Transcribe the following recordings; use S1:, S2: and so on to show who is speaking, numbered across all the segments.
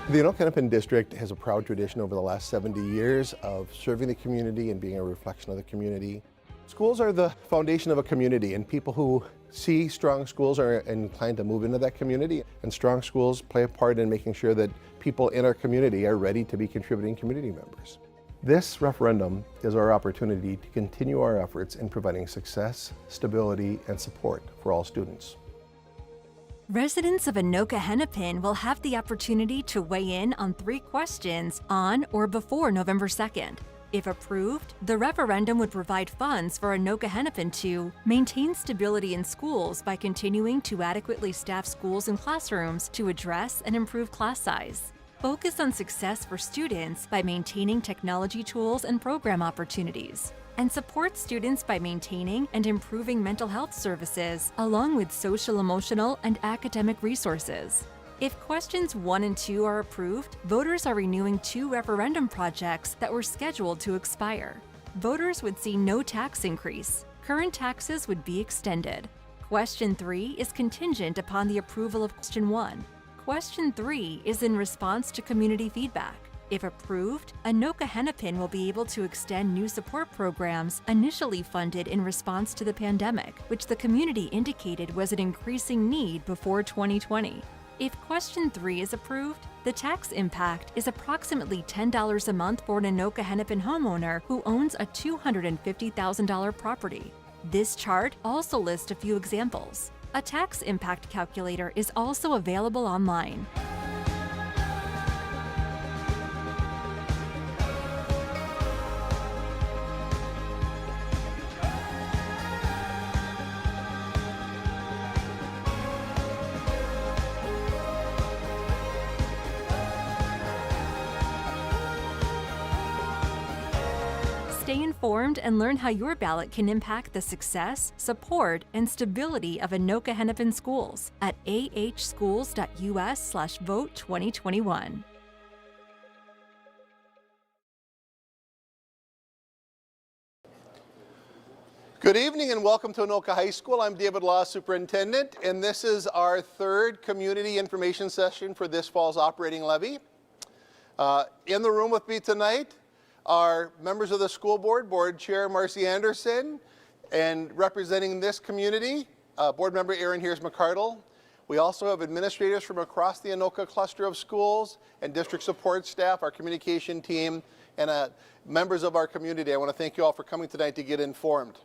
S1: The Anoka-Hennepin district has a proud tradition over the last 70 years of serving the community and being a reflection of the community. Schools are the foundation of a community, and people who see strong schools are inclined to move into that community, and strong schools play a part in making sure that people in our community are ready to be contributing community members. This referendum is our opportunity to continue our efforts in providing success, stability, and support for all students.
S2: Residents of Anoka-Hennepin will have the opportunity to weigh in on 3 questions on or before November 2nd. If approved, the referendum would provide funds for Anoka-Hennepin to maintain stability in schools by continuing to adequately staff schools and classrooms to address and improve class size, focus on success for students by maintaining technology tools and program opportunities, and support students by maintaining and improving mental health services, along with social, emotional, and academic resources. If questions 1 and 2 are approved, voters are renewing 2 referendum projects that were scheduled to expire. Voters would see no tax increase. Current taxes would be extended. Question 3 is contingent upon the approval of question 1. Question 3 is in response to community feedback. If approved, Anoka-Hennepin will be able to extend new support programs initially funded in response to the pandemic, which the community indicated was an increasing need before 2020. If question 3 is approved, the tax impact is approximately $10 a month for an Anoka-Hennepin homeowner who owns a $250,000 property. This chart also lists a few examples. A tax impact calculator is also available online. Stay informed and learn how your ballot can impact the success, support, and stability of Anoka-Hennepin schools at ahschools.us/vote2021.
S1: Good evening and welcome to Anoka High School. I'm David, Law Superintendent, and this is our 3rd community information session for this fall's operating levy. In the room with me tonight are members of the school board, Board Chair Marcy Anderson, and representing this community, Board Member Aaron Heers-McCardle. We also have administrators from across the Anoka cluster of schools and district support staff, our communication team, and members of our community. I want to thank you all for coming tonight to get informed.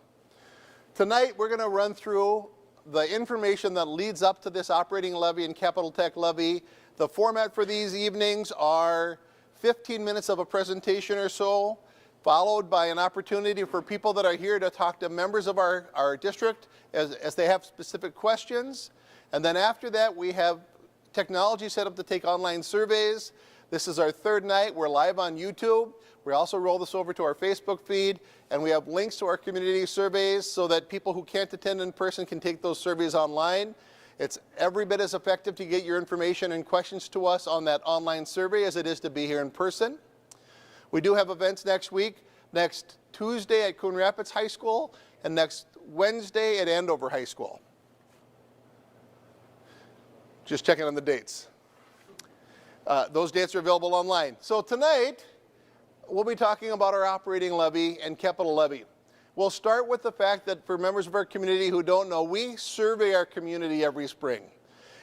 S1: Tonight we're going to run through the information that leads up to this operating levy and capital tech levy. The format for these evenings are 15 minutes of a presentation or so, followed by an opportunity for people that are here to talk to members of our district as they have specific questions. And then after that, we have technology set up to take online surveys. This is our 3rd night. We're live on YouTube. We also roll this over to our Facebook feed, and we have links to our community surveys so that people who can't attend in person can take those surveys online. It's every bit as effective to get your information and questions to us on that online survey as it is to be here in person. We do have events next week, next Tuesday at Coon Rapids High School and next Wednesday at Andover High School. Just checking on the dates. Those dates are available online. So tonight, we'll be talking about our operating levy and capital levy. We'll start with the fact that for members of our community who don't know, we survey our community every spring.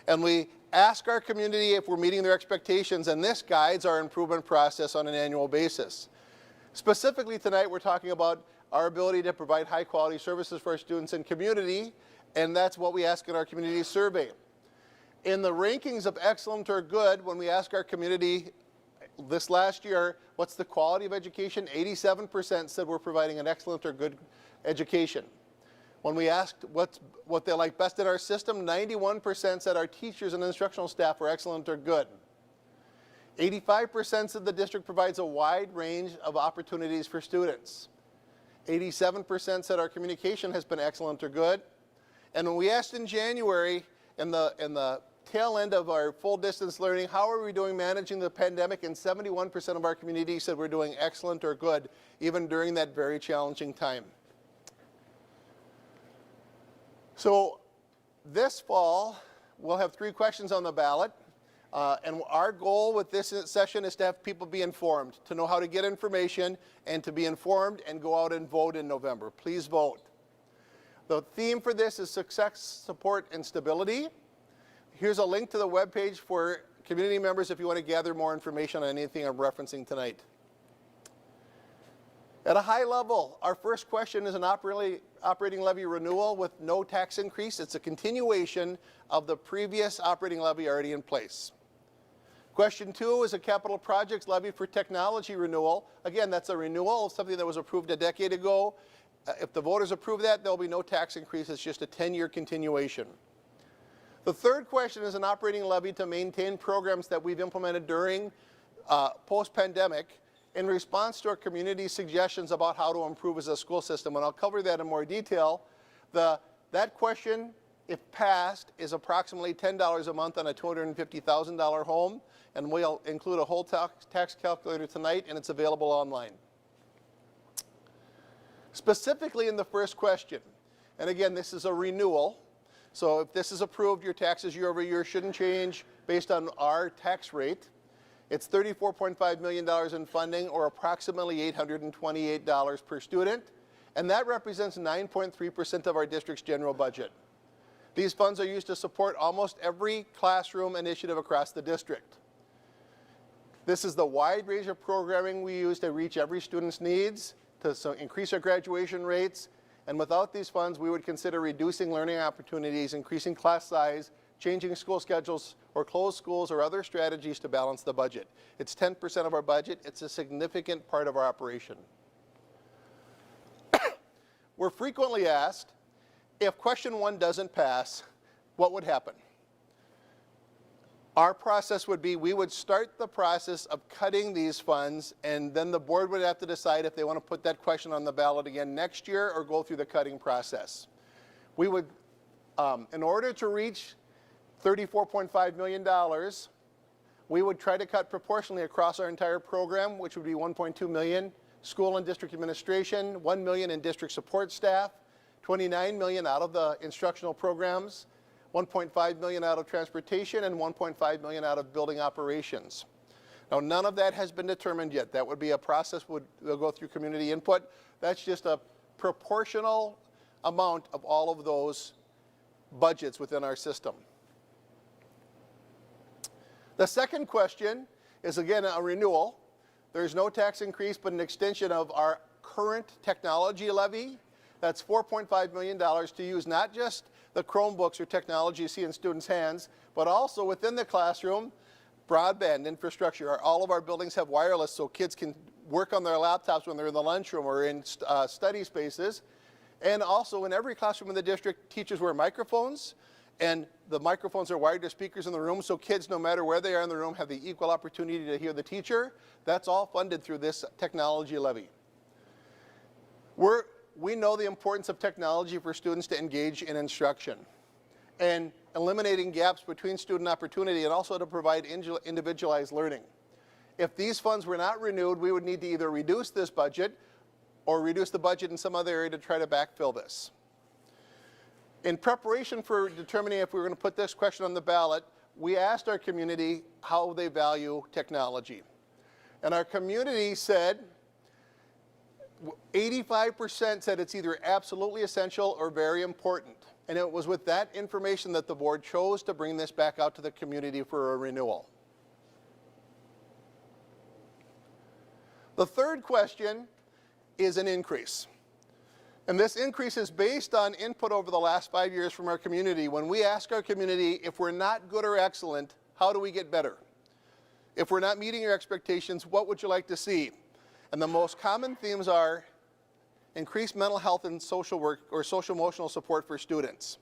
S1: And we ask our community if we're meeting their expectations, and this guides our improvement process on an annual basis. Specifically tonight, we're talking about our ability to provide high quality services for our students and community, and that's what we ask in our community survey. In the rankings of excellent or good, when we ask our community this last year, what's the quality of education? 87% said we're providing an excellent or good education. When we asked what they like best in our system, 91% said our teachers and instructional staff were excellent or good. 85% said the district provides a wide range of opportunities for students. 87% said our communication has been excellent or good. And when we asked in January, in the tail end of our full distance learning, how are we doing managing the pandemic? And 71% of our community said we're doing excellent or good, even during that very challenging time. So this fall, we'll have 3 questions on the ballot. And our goal with this session is to have people be informed, to know how to get information, and to be informed and go out and vote in November. Please vote. The theme for this is success, support, and stability. Here's a link to the webpage for community members if you want to gather more information on anything I'm referencing tonight. At a high level, our first question is an operating levy renewal with no tax increase. It's a continuation of the previous operating levy already in place. Question 2 is a capital projects levy for technology renewal. Again, that's a renewal of something that was approved a decade ago. If the voters approve that, there'll be no tax increase. It's just a 10-year continuation. The third question is an operating levy to maintain programs that we've implemented during post-pandemic in response to our community's suggestions about how to improve as a school system. And I'll cover that in more detail. That question, if passed, is approximately $10 a month on a $250,000 home. And we'll include a whole tax calculator tonight, and it's available online. Specifically in the first question, and again, this is a renewal. So if this is approved, your taxes year over year shouldn't change based on our tax rate. It's $34.5 million in funding, or approximately $828 per student, and that represents 9.3% of our district's general budget. These funds are used to support almost every classroom initiative across the district. This is the wide range of programming we use to reach every student's needs, to increase our graduation rates, and without these funds, we would consider reducing learning opportunities, increasing class size, changing school schedules, or close schools, or other strategies to balance the budget. It's 10% of our budget. It's a significant part of our operation. We're frequently asked, if question 1 doesn't pass, what would happen? Our process would be, we would start the process of cutting these funds, and then the board would have to decide if they want to put that question on the ballot again next year or go through the cutting process. We would, in order to reach $34.5 million, we would try to cut proportionally across our entire program, which would be $1.2 million, school and district administration, $1 million in district support staff, $29 million out of the instructional programs, $1.5 million out of transportation, and $1.5 million out of building operations. Now, none of that has been determined yet. That would be a process we'll go through community input. That's just a proportional amount of all of those budgets within our system. The second question is, again, a renewal. There's no tax increase, but an extension of our current technology levy. That's $4.5 million to use not just the Chromebooks or technology you see in students' hands, but also within the classroom, broadband infrastructure. All of our buildings have wireless, so kids can work on their laptops when they're in the lunchroom or in study spaces. And also in every classroom in the district, teachers wear microphones, and the microphones are wired to speakers in the room, so kids, no matter where they are in the room, have the equal opportunity to hear the teacher. That's all funded through this technology levy. We know the importance of technology for students to engage in instruction and eliminating gaps between student opportunity, and also to provide individualized learning. If these funds were not renewed, we would need to either reduce this budget or reduce the budget in some other area to try to backfill this. In preparation for determining if we were going to put this question on the ballot, we asked our community how they value technology. And our community said, 85% said it's either absolutely essential or very important. And it was with that information that the board chose to bring this back out to the community for a renewal. The third question is an increase. And this increase is based on input over the last 5 years from our community. When we ask our community, if we're not good or excellent, how do we get better? If we're not meeting your expectations, what would you like to see? And the most common themes are increased mental health and social work or social emotional support for students.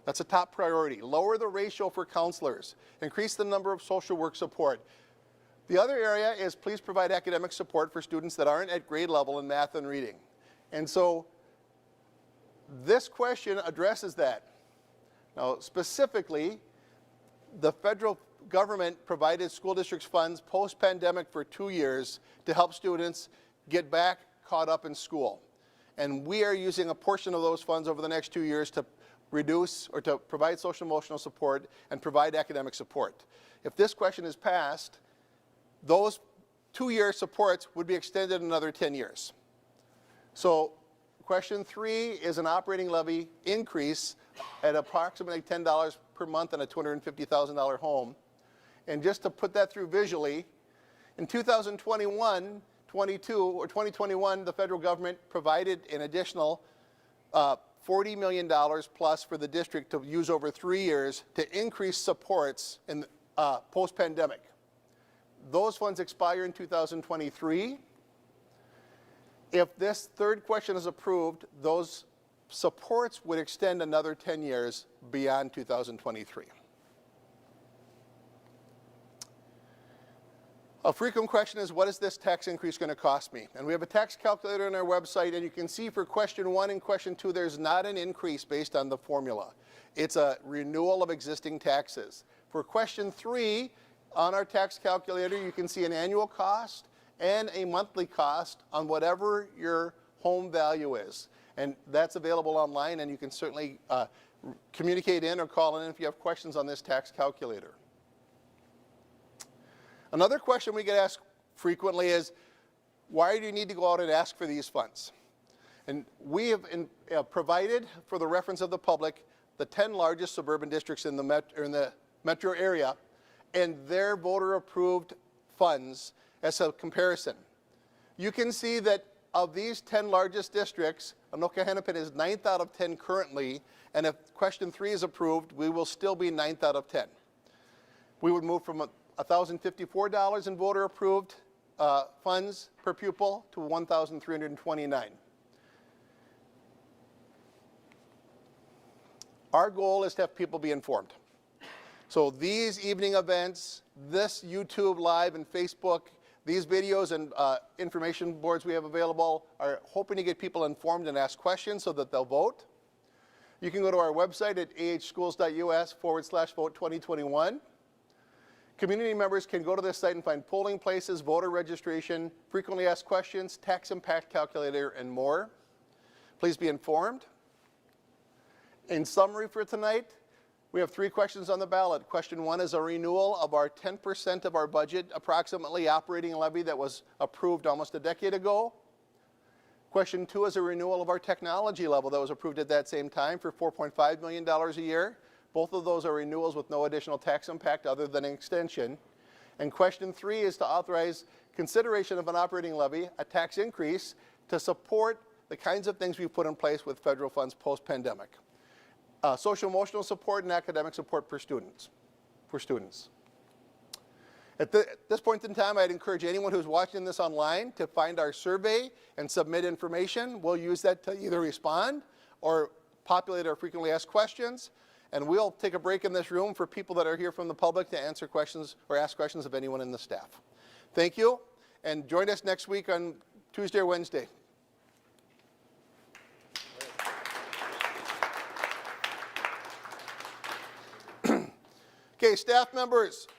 S1: That's a top priority. Lower the ratio for counselors. Increase the number of social work support. The other area is please provide academic support for students that aren't at grade level in math and reading. And so this question addresses that. Now, specifically, the federal government provided school districts funds post-pandemic for 2 years to help students get back caught up in school. and we are using a portion of those funds over the next 2 years to reduce or to provide social emotional support and provide academic support. If this question is passed, those 2-year supports would be extended another 10 years. So question 3 is an operating levy increase at approximately $10 per month on a $250,000 home. And just to put that through visually, in 2021, 2021, the federal government provided an additional $40 million plus for the district to use over 3 years to increase supports in post-pandemic. Those funds expire in 2023. If this third question is approved, those supports would extend another 10 years beyond 2023. A frequent question is, what is this tax increase going to cost me? And we have a tax calculator on our website, and you can see for question 1 and question 2, there's not an increase based on the formula. It's a renewal of existing taxes. For question 3, on our tax calculator, you can see an annual cost and a monthly cost on whatever your home value is. And that's available online, and you can certainly communicate in or call in if you have questions on this tax calculator. Another question we get asked frequently is, why do you need to go out and ask for these funds? And we have provided, for the reference of the public, the 10 largest suburban districts in the metro area and their voter-approved funds as a comparison. You can see that of these 10 largest districts, Anoka-Hennepin is 9th out of 10 currently, and if question 3 is approved, we will still be 9th out of 10. We would move from $1,054 in voter-approved funds per pupil to $1,329. Our goal is to have people be informed. So these evening events, this YouTube Live and Facebook, these videos and information boards we have available are hoping to get people informed and ask questions so that they'll vote. You can go to our website at ahschools.us/vote 2021. Community members can go to this site and find polling places, voter registration, frequently asked questions, tax impact calculator, and more. Please be informed. In summary for tonight, we have 3 questions on the ballot. Question 1 is a renewal of our 10% of our budget, approximately operating levy that was approved almost a decade ago. Question 2 is a renewal of our technology level that was approved at that same time for $4.5 million a year. Both of those are renewals with no additional tax impact other than an extension. And question 3 is to authorize consideration of an operating levy, a tax increase, to support the kinds of things we've put in place with federal funds post-pandemic. Social emotional support and academic support for students. At this point in time, I'd encourage anyone who's watching this online to find our survey and submit information. We'll use that to either respond or populate our frequently asked questions. And we'll take a break in this room for people that are here from the public to answer questions or ask questions of anyone in the staff. Thank you, and join us next week on Tuesday or Wednesday. Okay, staff members,